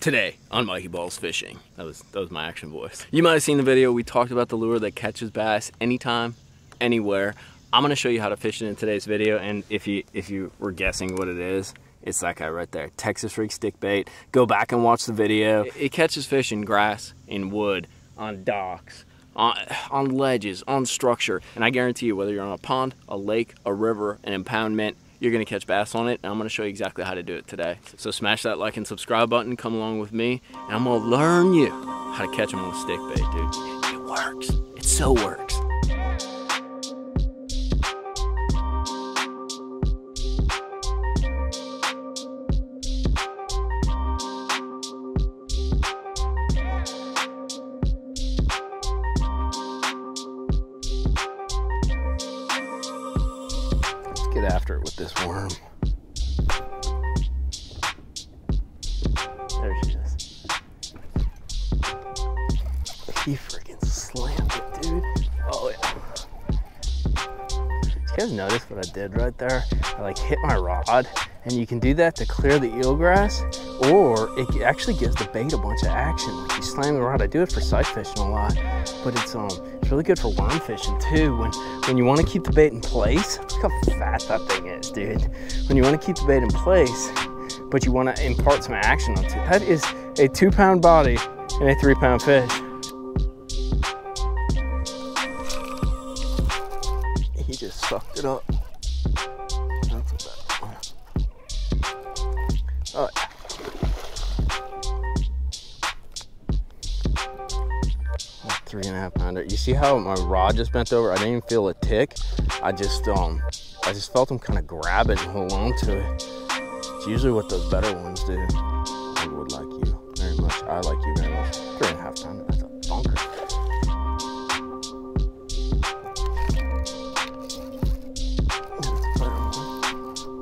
Today on Mikey Balls Fishing. That was my action voice. You might have seen the video. We talked about the lure that catches bass anytime, anywhere. I'm gonna show you how to fish it in today's video, and if you were guessing what it is, it's that guy right there, Texas Rig Stick Bait. Go back and watch the video. It catches fish in grass, in wood, on docks, on ledges, on structure, and I guarantee you, whether you're on a pond, a lake, a river, an impoundment, you're gonna catch bass on it, and I'm gonna show you exactly how to do it today. So smash that like and subscribe button, come along with me, and I'm gonna learn you how to catch them on a stick bait, dude. It works, it so works. Get after it with this worm. There she is. He freaking slammed it, dude. Oh yeah. Did you guys notice what I did right there? I like hit my rod, and you can do that to clear the eelgrass, or it actually gives the bait a bunch of action. Like you slam the rod. I do it for sight fishing a lot, but it's really good for worm fishing too. When you want to keep the bait in place, look how fat that thing is, dude. When you want to keep the bait in place, but you want to impart some action onto it. That is a 2-pound body and a 3-pound fish. He just sucked it up. That's a bad one. All right. A 3.5 pounder. You see how my rod just bent over? I didn't even feel a tick. I just felt him kind of grab it and hold on to it. It's usually what those better ones do. I would like you very much. I like you very much. 3.5 pounder. That's a bunker.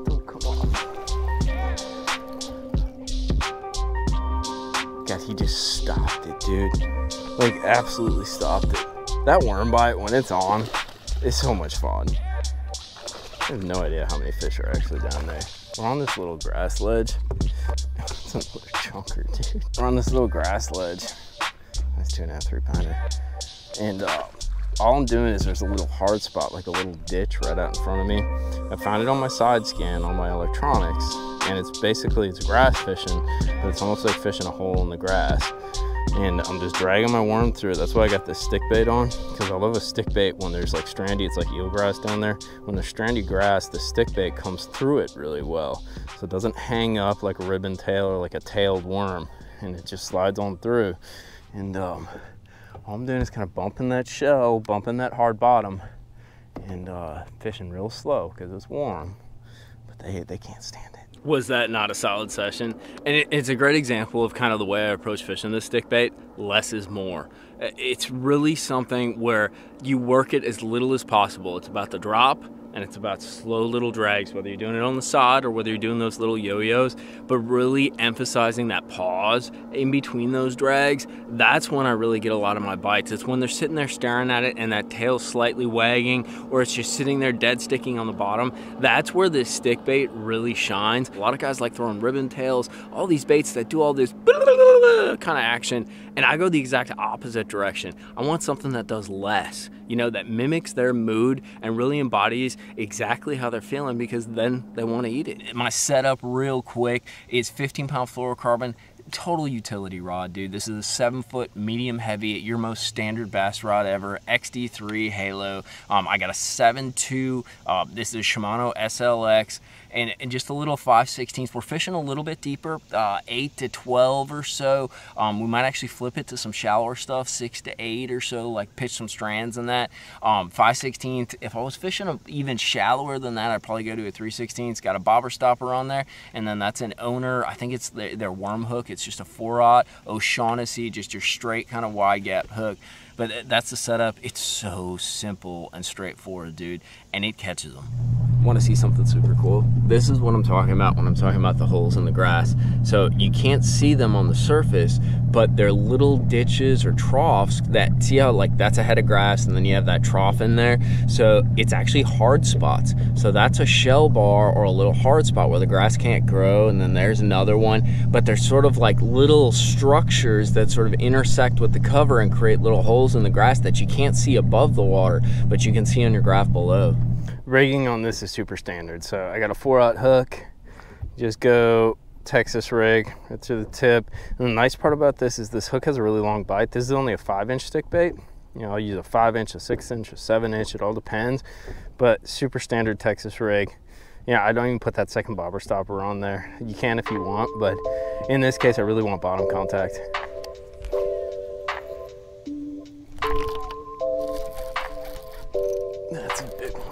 Don't come off. God, he just stopped it, dude. Like, absolutely stopped it. That worm bite, when it's on, is so much fun. I have no idea how many fish are actually down there. We're on this little grass ledge. It's another chunker, dude. We're on this little grass ledge. That's 2.5, 3-pounder. And all I'm doing is there's a little hard spot, like a little ditch right out in front of me. I found it on my side scan on my electronics, and it's grass fishing, but it's almost like fishing a hole in the grass. And I'm just dragging my worm through it. That's why I got this stick bait on, because I love a stick bait when there's like strandy, it's like eelgrass down there. When there's strandy grass, the stick bait comes through it really well. So it doesn't hang up like a ribbon tail or like a tailed worm, and it just slides on through. And all I'm doing is kind of bumping that shell, bumping that hard bottom, and fishing real slow because it's warm, but they can't stand it. Was that not a solid session? And it's a great example of kind of the way I approach fishing this stick bait. Less is more. It's really something where you work it as little as possible. It's about the drop, and it's about slow little drags, whether you're doing it on the side or whether you're doing those little yo-yos, but really emphasizing that pause in between those drags. That's when I really get a lot of my bites. It's when they're sitting there staring at it and that tail's slightly wagging, or it's just sitting there dead sticking on the bottom. That's where this stick bait really shines. A lot of guys like throwing ribbon tails, all these baits that do all this kind of action, and I go the exact opposite direction. I want something that does less, you know, that mimics their mood and really embodies exactly how they're feeling, because then they want to eat it. My setup real quick is 15-pound fluorocarbon, total utility rod, dude. This is a 7-foot medium heavy, your most standard bass rod ever, XD3 Halo. I got a 7.2, this is a Shimano SLX, and just a little 5/16. We're fishing a little bit deeper, 8 to 12 or so. We might actually flip it to some shallower stuff, 6 to 8 or so, like pitch some strands in that. 5/16. If I was fishing even shallower than that, I'd probably go to a 3/16. It's got a bobber stopper on there, and then that's an Owner. I think it's their worm hook. It's just a 4/0 O'Shaughnessy, just your straight kind of wide gap hook. But that's the setup. It's so simple and straightforward, dude, and it catches them. Want to see something super cool? This is what I'm talking about when I'm talking about the holes in the grass. So you can't see them on the surface, but they're little ditches or troughs that, see how like that's a head of grass and then you have that trough in there? So it's actually hard spots. So that's a shell bar or a little hard spot where the grass can't grow, and then there's another one, but they're sort of like little structures that sort of intersect with the cover and create little holes in the grass that you can't see above the water, but you can see on your graph below. Rigging on this is super standard. So I got a 4/0 hook, just go Texas rig right to the tip. And the nice part about this is this hook has a really long bite. This is only a 5-inch stick bait. You know, I'll use a 5-inch, a 6-inch, a 7-inch, it all depends, but super standard Texas rig. Yeah, I don't even put that second bobber stopper on there. You can if you want, but in this case, I really want bottom contact. That's a big one.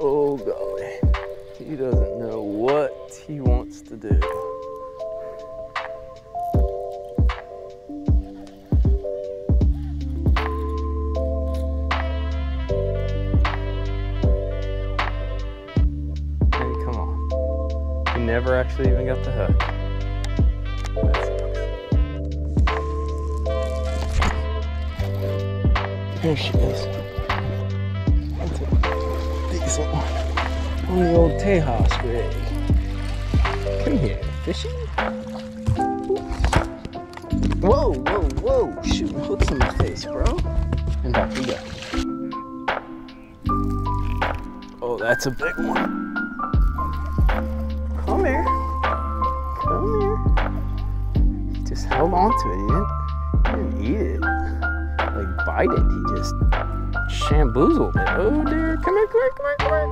Oh golly, he doesn't know what he wants to do. And come on, he never actually even got the hook. There she is. That's a decent one. On the old Tejas rig. Come here, fishy. Whoa, whoa, whoa. Shooting hooks in my face, bro. And back you go. Oh, that's a big one. Come here. Come here. He just held on to it. He didn't eat it. Like bite it, he just shamboozled it. Oh dear, come here, come here, come here, come here.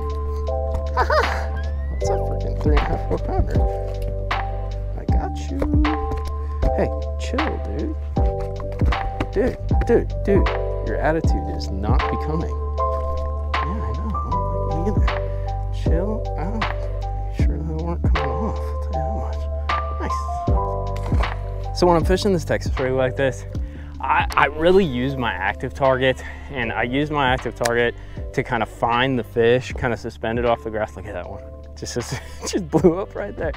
Haha! What's up, freaking 3.5, 4 pounder? I got you. Hey, chill, dude. Dude, your attitude is not becoming. Yeah, I know, like me either. Chill out. Make sure they weren't coming off, I'll tell you how much. Nice. So when I'm fishing this Texas rig like this, I really use my active target, and I use my active target to kind of find the fish, kind of suspend it off the grass. Look at that one. Just blew up right there.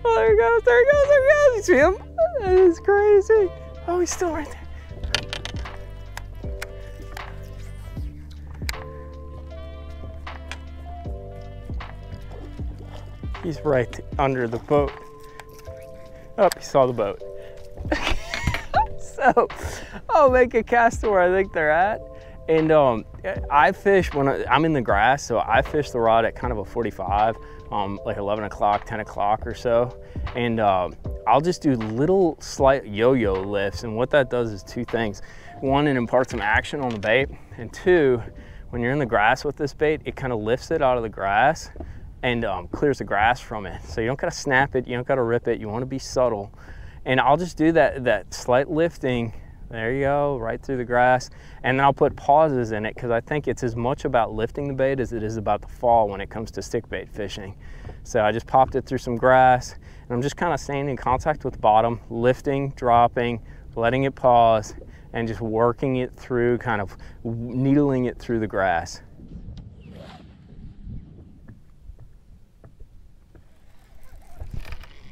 Oh, there he goes, there he goes, there he goes. You see him? That is crazy. Oh, he's still right there. He's right under the boat. Oh, he saw the boat. So I'll make a cast to where I think they're at. And I fish when I'm in the grass, so I fish the rod at kind of a 45, like 11 o'clock, 10 o'clock or so. And I'll just do little slight yo-yo lifts. And what that does is two things. One, it imparts some action on the bait. And two, when you're in the grass with this bait, it kind of lifts it out of the grass and clears the grass from it. So you don't gotta snap it, you don't gotta rip it, you wanna be subtle. And I'll just do that slight lifting, there you go, right through the grass. And then I'll put pauses in it because I think it's as much about lifting the bait as it is about the fall when it comes to stick bait fishing. So I just popped it through some grass, and I'm just kind of staying in contact with the bottom, lifting, dropping, letting it pause, and just working it through, kind of needling it through the grass.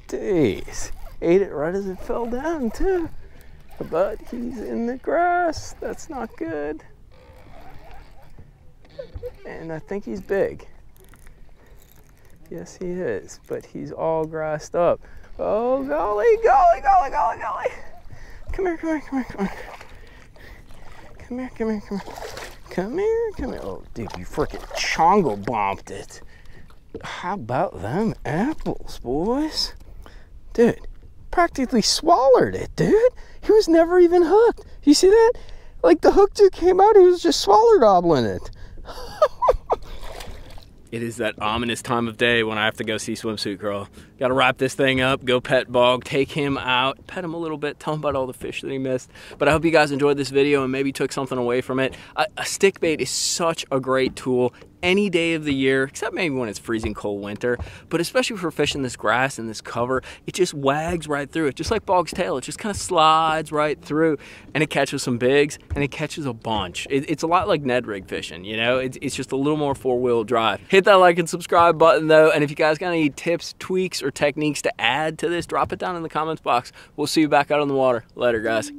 Jeez. Ate it right as it fell down too. But he's in the grass. That's not good. And I think he's big. Yes, he is, but he's all grassed up. Oh, golly, golly, golly, golly, golly. Come here, come here, come here, come here. Come here, come here, come here. Come here, come here. Oh, dude, you freaking chongo bombed it. How about them apples, boys? Dude. Practically swallowed it, dude. He was never even hooked. You see that? Like the hook just came out, he was just swallow gobbling it. It is that ominous time of day when I have to go see Swimsuit Girl. Gotta wrap this thing up, go pet Bog, take him out, pet him a little bit, tell him about all the fish that he missed. But I hope you guys enjoyed this video and maybe took something away from it. A stick bait is such a great tool. any day of the year, except maybe when it's freezing cold winter. But especially for fishing this grass and this cover, it just wags right through it, just like Bog's tail. It just kind of slides right through, and it catches some bigs, and it catches a bunch. It's a lot like Ned rig fishing, you know? It's just a little more four-wheel drive. Hit that like and subscribe button though, and if you guys got any tips, tweaks, or techniques to add to this, drop it down in the comments box. We'll see you back out on the water. Later, guys.